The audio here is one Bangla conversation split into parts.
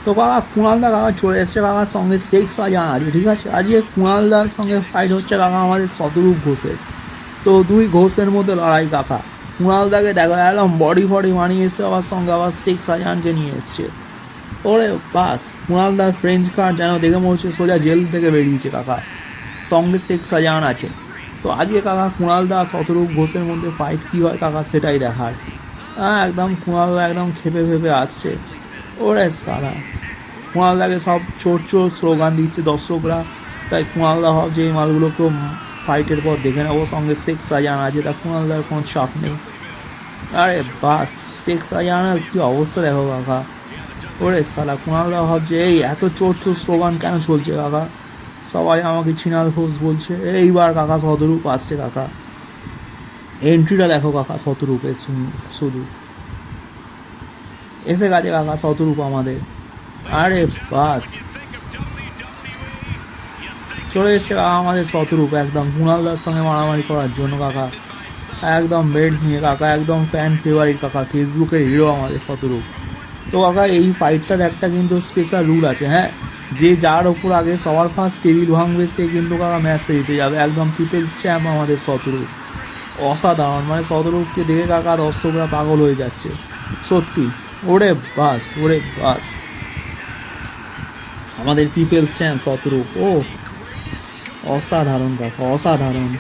তো কাকা কুণালদা কাকা চলে এসছে কাকার সঙ্গে শেখ শাহজাহান আছে, ঠিক আছে। আজকে কুণালদার সঙ্গে ফাইট হচ্ছে কাকা আমাদের শতরূপ ঘোষের। তো দুই ঘোষের মধ্যে লড়াই কাকা। কুণালদাকে দেখা গেলাম বডি ফডি বানিয়ে এসছে, আবার সঙ্গে আবার শেখ শাহজাহানকে নিয়ে এসছে। ওরে বাস, কুণালদার ফ্রেঞ্চ কার্ড যেন দেখে মনে হচ্ছে সোজা জেল থেকে বেরিয়েছে কাকা। সঙ্গে শেখ শাহজাহান আছে। তো আজকে কাকা কুণালদা শতরূপ ঘোষের মধ্যে ফাইট কী হয় কাকা সেটাই দেখার। হ্যাঁ, একদম কুণালদা একদম খেপে খেপে আসছে। ওরে সারা, কুণালদাকে সব চোর চোর স্লোগান দিচ্ছে দর্শকরা। তাই কুণালদা ভাবছে এই মালগুলোকেও ফাইটের পর দেখে নেবো। সঙ্গে শেখ শাহজাহান আছে, তা কুণালদার কোনো চাপ নেই। আরে বাস, শেখ শাহজাহানের কী অবস্থা দেখো কাকা। ওরে সালা, কুণালদা ভাবছে এই এত চোর চোর স্লোগান কেন চলছে কাকা। সবাই আমাকে ছিনাল ঘোষ বলছে। এইবার কাকা শতরূপ আসছে কাকা। এন্ট্রিটা দেখো কাকা শতরূপের, শুধু এসে গেছে কাকা শতরূপ আমাদের। আরে বাস, চলে এসছে কাকা আমাদের শতরূপ একদম কুণালদার সঙ্গে মারামারি করার জন্য কাকা। একদম বেল্ট নিয়ে কাকা, একদম ফ্যান ফেভারিট কাকা, ফেসবুকের হিরো আমাদের শতরূপ। তো কাকা এই ফাইটটার একটা কিন্তু স্পেশাল রুল আছে, হ্যাঁ। যে যার ওপর আগে সবার ফার্স্ট টেবিল ভাঙবে সে কিন্তু কাকা ম্যাচটা জিতে যাবে। একদম পিপলস চ্যাম্প আমাদের শতরূপ। অসাধারণ, মানে শতরূপকে দেখে কাকা দর্শকরা পাগল হয়ে যাচ্ছে সত্যি। ওরে বাস, ওরে বাস, আমাদের পিপলস চ্যাম্প শতরূপ। ও অসাধারণ কাকা, অসাধারণ।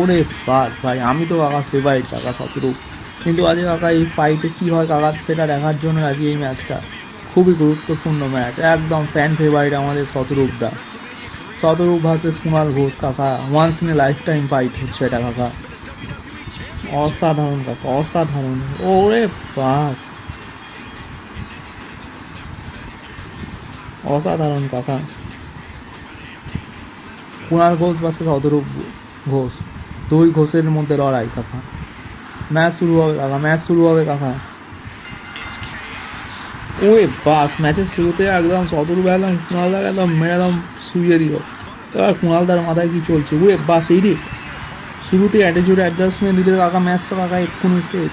ওরে বাস ভাই, আমি তো কাকা ফেভারিট কাকা শতরূপ। কিন্তু আজকে কাকা এই ফাইটে কী হয় কাকা সেটা দেখার জন্য আজকে এই ম্যাচটা খুবই গুরুত্বপূর্ণ ম্যাচ। একদম ফ্যান ফেভারিট আমাদের শতরূপদা। শতরূপ ভার্সেস কুণাল ঘোষ কাকা, once in a lifetime fight হচ্ছে এটা কাকা। অসাধারণ কাকা, অসাধারণ। ওরে বাস, অসাধারণ কাকা। কুণাল ঘোষ ভার্সেস শতরূপ ঘোষ, দুই ঘোষের মধ্যে লড়াই কাকা। ম্যাচ শুরু হবে কাকা, ম্যাচ শুরু হবে কাকা। ওরে বাস, ম্যাচের শুরুতে একদম শতরূপ একদম কুণালদাকে একদম মেরে একদম শুয়ে দিল। এবার কুণালদার মাথায় কি চলছে, ওরে বাস এই রে, শুরুতে অ্যাটিটিউড অ্যাডজাস্টমেন্ট দিলে কাকা ম্যাচটা কাকা এক্ষুনি শেষ।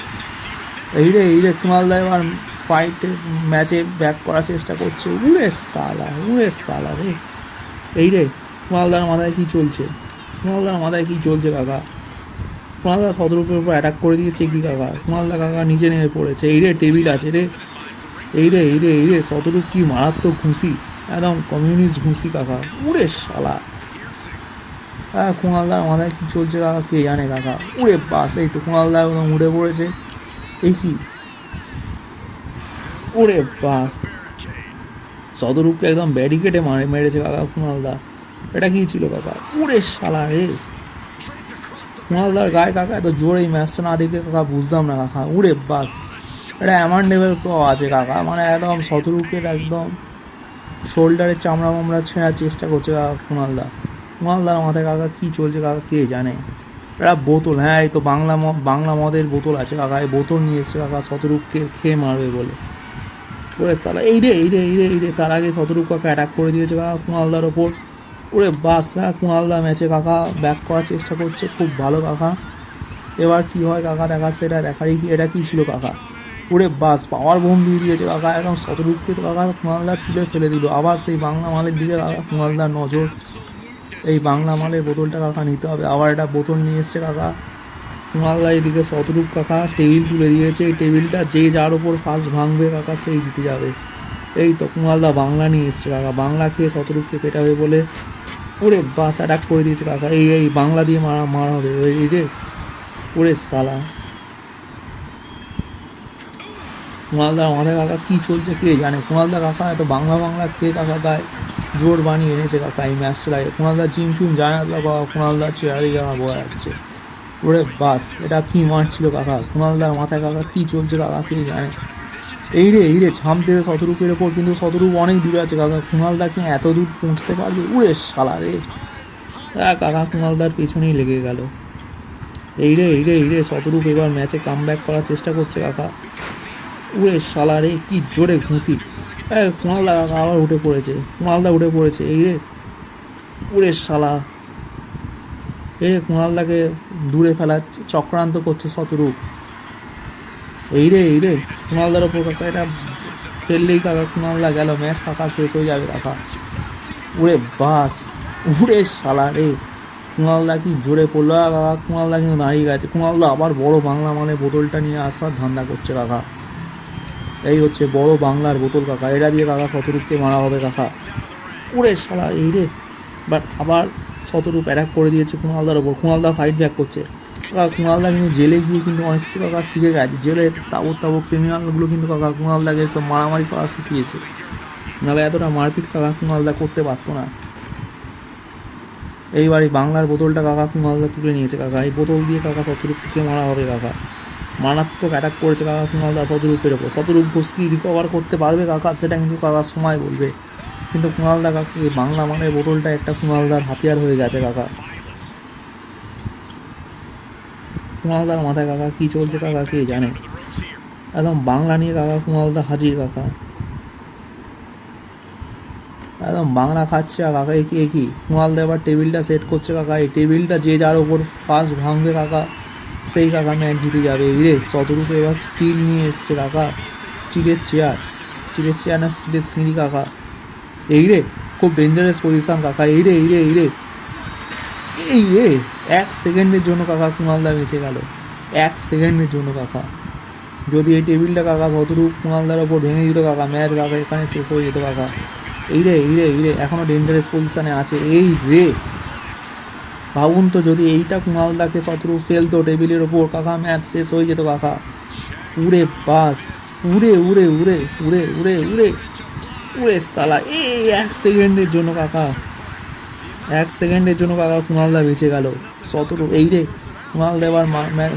এই রে কুণালদা এবার ফাইটে ম্যাচে ব্যাক করার চেষ্টা করছে। উড়ে সালা, উড়ে সালা রে। এই রে, কুণালদার মাথায় কি চলছে, কুণালদার মাথায় কি চলছে কাকা। কুণালদা শতরূপের উপর অ্যাটাক করে দিয়েছে কি কাকা। কুণালদা কাকা নিচে নেমে পড়েছে। এই রে টেবিল আছে রে। এই রে শতরূপ কি মারাত্মক ঘুষি, একদম কমিউনিস্ট ঘুষি কাকা। উড়ে শালা, হ্যাঁ কুণালদার মাথায় কী চলছে কাকা কে জানে কাকা। উড়ে বাস, এই তো কুণালদা একদম উড়ে পড়েছে। এই কি, উড়ে বাস, শতরূপকে একদম ব্যারিকেডে মেরেছে কাকা কুণালদা। এটা কি ছিল কাকা। উড়ে শালা রে, কুণালদার গায়ে কাকা এত জোরে এই ম্যাচটা না দেখে কাকা বুঝতাম না কাকা। উড়ে বাস, এটা এমন লেভেল প্রো আছে কাকা, মানে একদম শতরূপের একদম শোল্ডারের চামড়া মামড়া ছেঁড়ার চেষ্টা করছে কাকা কুণালদা। কুণালদার মাথায় কাকা কী চলছে কাকা কে জানে। এটা বোতল, হ্যাঁ এই তো বাংলা মদের বোতল আছে কাকা। এই বোতল নিয়ে এসছে কাকা শতরূপকে খেয়ে মারবে বলে। ওরে সালা, এই রে, তার আগে শতরূপ কাকা অ্যাটাক করে দিয়েছে কাকা কুণালদার ওপর। ওরে বাস, হ্যাঁ কুণালদা ম্যাচে কাকা ব্যাক করার চেষ্টা করছে, খুব ভালো কাকা। এবার কি হয় কাকা দেখার, সেটা দেখারই কি। এটা কী ছিল কাকা। ওরে বাস, পাওয়ার বোম দিয়ে দিয়েছে কাকা একদম শতরূপকে। তো কাকা কুণালদা তুলে ফেলে দিল। আবার সেই বাংলা মালের দিকে কাকা কুণালদার নজর। এই বাংলা মালের বোতলটা কাকা নিতে হবে। আবার একটা বোতল নিয়ে এসছে কাকা কুণালদা। এদিকে শতরূপ কাকা টেবিল তুলে দিয়েছে। এই টেবিলটা যে যার ওপর ফার্স্ট ভাঙবে কাকা সেই জিতে যাবে। এই তো কুণালদা বাংলা নিয়ে এসছে কাকা, বাংলা খেয়ে শতরূপকে পেটাবে বলে। ওরে বাস, অ্যাটাক করে দিয়েছে কাকা। এই বাংলা দিয়ে মারা হবে। এই রে, ওরে সালা, কুণালদার মাথায় কাকা কী চলছে কে জানে। কুণালদা কাকা এত বাংলা খেয়ে কাকা গায়ে জোর বানিয়ে এনেছে কাকা এই ম্যাচটায়। কুণালদা জিম ফিম যায় না কাকা, কুণালদার চেয়ারে কাকা বোঝা যাচ্ছে। ওরে বাস, এটা কী মারছিল কাকা। কুণালদার মাথায় কাকা কী চলছে কাকা কে জানে। এই রে ছাম দেবে শতরূপের ওপর, কিন্তু শতরূপ অনেক দূরে আছে কাকা। কুণালদা কি এত দূর পৌঁছতে পারবে। উড়ে শালা রে, কাকা কুণালদার পেছনেই লেগে গেল। এই রে শতরূপ এবার ম্যাচে কাম ব্যাক করার চেষ্টা করছে কাকা। উড়ে শালা রে, কি জোরে ঘুষি। কুণালদা কাকা আবার উঠে পড়েছে, কুণালদা উঠে পড়েছে। এই রে, উড়ে শালা, এই রে কুণালদাকে দূরে ফেলার চক্রান্ত করছে শতরূপ। এই রে কুণালদার ওপর কাকা এটা ফেললেই কাকা কুণালদা গেল, ম্যাচ কাকা শেষ হয়ে যাবে কাকা। উড়ে বাস, উড়ে শালা রে, কুণালদা কি জোরে পড়লো কাকা, কুণালদা কিন্তু দাঁড়িয়ে গেছে। কুণালদা আবার বড় বাংলা মানে বোতলটা নিয়ে আসার ধান্দা করছে কাকা। এই হচ্ছে বড় বাংলার বোতল কাকা, এটা দিয়ে কাকা শতরূপকে মারা হবে কাকা। উড়ে শালা এই রে, বাট আবার শতরূপ অ্যাটাক করে দিয়েছে কুণালদার ওপর। কুণালদা ফাইট ব্যাক করছে কাকা। কুণালদা কিন্তু জেলে গিয়ে কিন্তু অনেক কিছু কাকা শিখে গেছে। জেলে তাবর তাবর ক্রিমিনালগুলো কিন্তু কাকা কুণালদাকে সব মারামারি করা শিখিয়েছে। নাহলে এতটা মারপিট কাকা কুণালদা করতে পারতো না। এইবারই বাংলার বোতলটা কাকা কুণালদা তুলে নিয়েছে কাকা। এই বোতল দিয়ে কাকা শতরূপকে মারা হবে কাকা। মারাত্মক অ্যাটাক করেছে কাকা কুণালদা শতরূপের ওপর। শতরূপ ঘোষ কি রিকভার করতে পারবে কাকা, সেটা কিন্তু কাকা সময় বলবে। কিন্তু কুণালদা কাকা বাংলা মানের বোতলটা একটা কুণালদার হাতিয়ার হয়ে গেছে কাকা। কুণালদার মাথায় কাকা কি চলছে কাকা কে জানে। একদম বাংলা নিয়ে কাকা কুণালদা হাজির কাকা, একদম বাংলা খাচ্ছে। আর কাকা একি একি কুণালদা এবার টেবিলটা সেট করছে কাকা। এই টেবিলটা যে যার ওপর ফার্স্ট ভাঙবে কাকা, সেই কাকা ম্যাচ জিতে যাবে। এই রে শতরূপে এবার স্টিল নিয়ে এসছে কাকা, স্টিলের চেয়ার, স্টিলের চেয়ার না স্টিলের সিঁড়ি কাকা। এই রে খুব ডেঞ্জারাস পজিশন কাকা। এই রে এই রে এই রে এই রে, 1 সেকেন্ডের জন্য কাকা কুণালদা বেঁচে গেল, 1 সেকেন্ডের জন্য কাকা। যদি এই টেবিলটা কাকা শতরূপ কুণালদার ওপর ভেঙে দিত কাকা, ম্যাচ কাকা এখানে শেষ হয়ে যেত কাকা। এই রে এই রে এই রে, এখনও ডেঞ্জারাস পজিশানে আছে। এই রে ভাবুন তো, যদি এইটা কুণালদাকে শতরূপ ফেলতো টেবিলের ওপর কাকা, ম্যাচ শেষ হয়ে যেত কাকা। উড়ে বাস, উড়ে উড়ে উড়ে উড়ে উড়ে উড়ে উড়ে সালা, এই 1 সেকেন্ডের জন্য কাকা, 1 সেকেন্ডের জন্য কাকা কুণালদা বেঁচে গেল। শতরূপ এই রে, কুণালদা এবার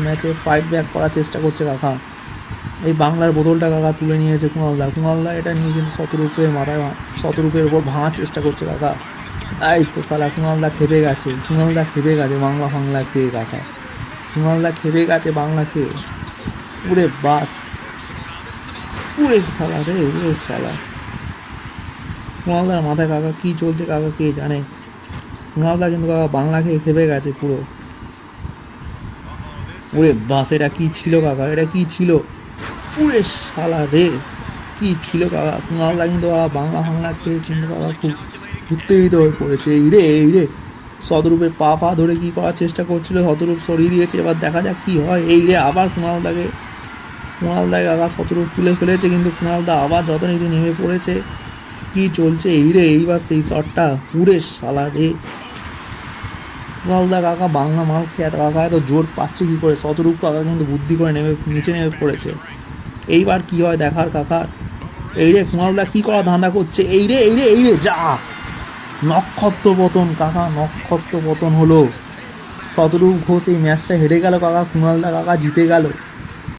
ম্যাচে ফাইট ব্যাক করার চেষ্টা করছে কাকা। এই বাংলার বোতলটা কাকা তুলে নিয়েছে কুণালদা। কুণালদা এটা নিয়ে কিন্তু শতরূপের মাথায়, শতরূপের ওপর ভাঙার চেষ্টা করছে কাকা। এই তো সালা কুণালদা খেপে গেছে, কুণালদা খেপে গেছে বাংলা ফাংলা খেয়ে কাকা। কুণালদা খেপে গেছে বাংলা খেয়ে। উড়ে বাস, উড়ে সালা রে, উড়ে সালা। কুণালদার মাথায় কাকা কি চলছে কাকা কে জানে। কুণালদা কিন্তু কাকা বাংলা খেয়ে খেপে গেছে পুরো। উড়ে বাস, এটা কি ছিল কাকা, এটা কি ছিল। উড়ে শালা রে, কি ছিল কাকা। কুণালদা কিন্তু কাকা বাংলা ফাংলা খেয়ে কিন্তু কাকা খুব উত্তেজিত হয়ে পড়েছে। এই রে এই রে, শতরূপের পা পা ধরে কি করার চেষ্টা করছিল, শতরূপ সরিয়ে দিয়েছে। এবার দেখা যাক কি হয়। এই রে আবার কুণালদাকে কাকা শতরূপ তুলে ফেলেছে, কিন্তু কুণালদা আবার যতনীতি নেমে পড়েছে। কি চলছে এই রে, এইবার সেই শটটা। উড়ে শালা রে, কুণালদা কাকা বাংলা মাল খেয়ে কাকা এত জোর পাচ্ছে কি করে। শতরূপ কাকা কিন্তু বুদ্ধি করে নিচে নেমে পড়েছে। এইবার কি হয় দেখার কাকা। এই রে কুণালদা কি করা ধান্দা করছে। এই রে এই রে এই রে, যা নক্ষত্র পতন কাকা, নক্ষত্র পতন হলো। শতরূপ ঘোষ এই ম্যাচটা হেরে গেল কাকা, কুণালদা কাকা জিতে গেল।